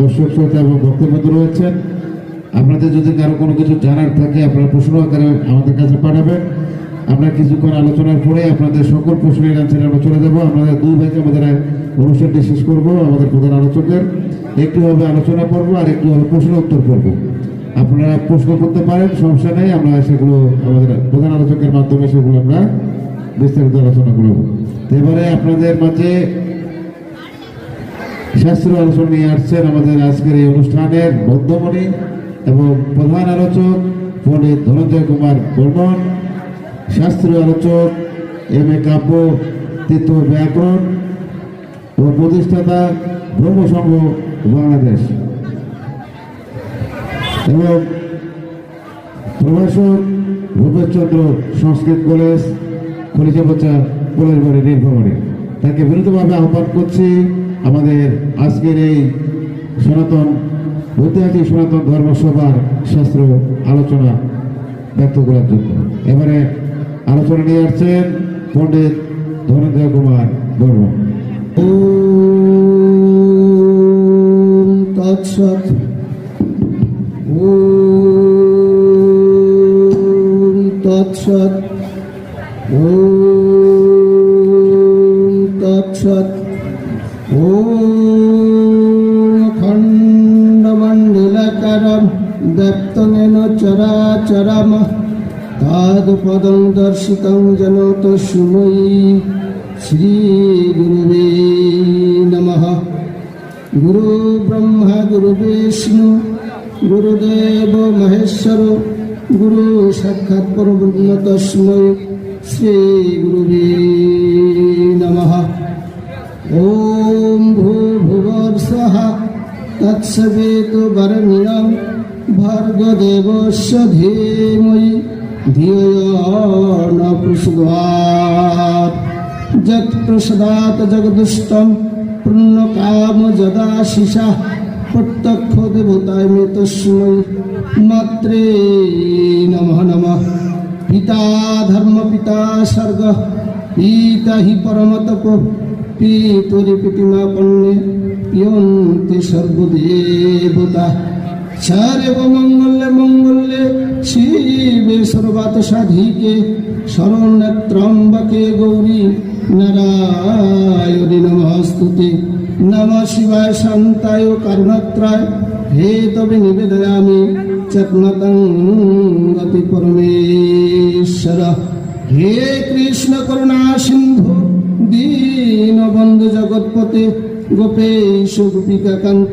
দর্শক শ্রোতা এবং ভক্তবৃন্দ রয়েছেন। আপনাদের যদি কারো কোনো কিছু জানার থাকে আপনারা প্রশ্ন আকারে আমাদের কাছে পাঠাবেন। আমরা কিছুক্ষণ আলোচনার পরে আপনাদের সকল প্রশ্নের অ্যান্সারে আমরা চলে যাবো। আমাদের দুই ভাগে আমাদের অনুষ্ঠানটি শেষ করবো। আমাদের প্রধান আলোচকের একটু হবে আলোচনা পর্ব আর একটু হবে প্রশ্ন উত্তর পর্ব। আপনারা প্রশ্ন করতে পারেন, সমস্যা নেই। আমরা সেগুলো আমাদের প্রধান আলোচকের মাধ্যমে সেগুলো আমরা বিস্তারিত আলোচনা করব। এবারে আপনাদের মাঝে শাস্ত্রীয় আলোচনা নিয়ে আসছেন আমাদের আজকের এই অনুষ্ঠানের মধ্যমণি এবং প্রধান আলোচক পণ্ডিত ধনঞ্জয় কুমার বর্মন, শাস্ত্রীয় আলোচক M.A. কাব্য তীর্থ ব্যাকরণ ও প্রতিষ্ঠাতা ব্রহ্মসংঘ বাংলাদেশ এবং প্রভাষক ভূপেশচন্দ্র সংস্কৃত কলেজ খলিচাপচা কলেজ বাড়ি নীলফামারী। তাকে বিনীতভাবে আহ্বান করছি আমাদের আজকের এই সনাতন ঐতিহাসিক সনাতন ধর্মসভার শাস্ত্র আলোচনা ব্যক্ত করার জন্য। এবারে আলোচনা নিয়ে আসছেন পণ্ডিত ধনঞ্জয় কুমার বর্মন। ওম তৎসৎ। ওম তৎসৎ। ওম তৎসৎ। ওম খণ্ডমণ্ডলাকারম ব্যপ্তনেন চরাচরম তাদপদং দর্শিতং যেন তস্मै শ্রী গুরুবে নমঃ। গুরু ব্রহ্মা গুরু বিষ্ণু গুরুদেব মহেশ্বর গুরু সাক্ষাৎ পরব্রহ্ম তস্मै শ্রী গুরুবে নমঃ। ওম ভূর্ভুবস্বঃ তৎসবিতুর্বরেণ্যং ভর্গদেবস্য ধীমহি ধিয়ো ন প্রচোদয়াৎ। যৎপ্রসাদাৎ জগদুষ্টং পুণ্যকাম যদাশিষাঃ প্রত্যক্ষ দেবতায় তস্मै মাত্রে নমঃ নমঃ। পিতা ধর্ম পিতা স্বর্গ পিতা হি পরম তপ পিতরি প্রতিমা পণ্যে পিয়ন্তি সর্বদেবতা। সর্ব মঙ্গলে মঙ্গলে শিবে সর্বাত সাধিকে শরণ্যত্রম্বকে গৌরী নারায়ণী নমস্তুতে। নমঃ শিবায় শান্তায় কারুণাত্রায় হে তবে নিবেদয়ামি চত্নতং গতি পরমেশ্বর। হে কৃষ্ণ করুণা সিন্ধু দীনবন্ধু জগৎপতে গোপেশ গোপিকা কান্ত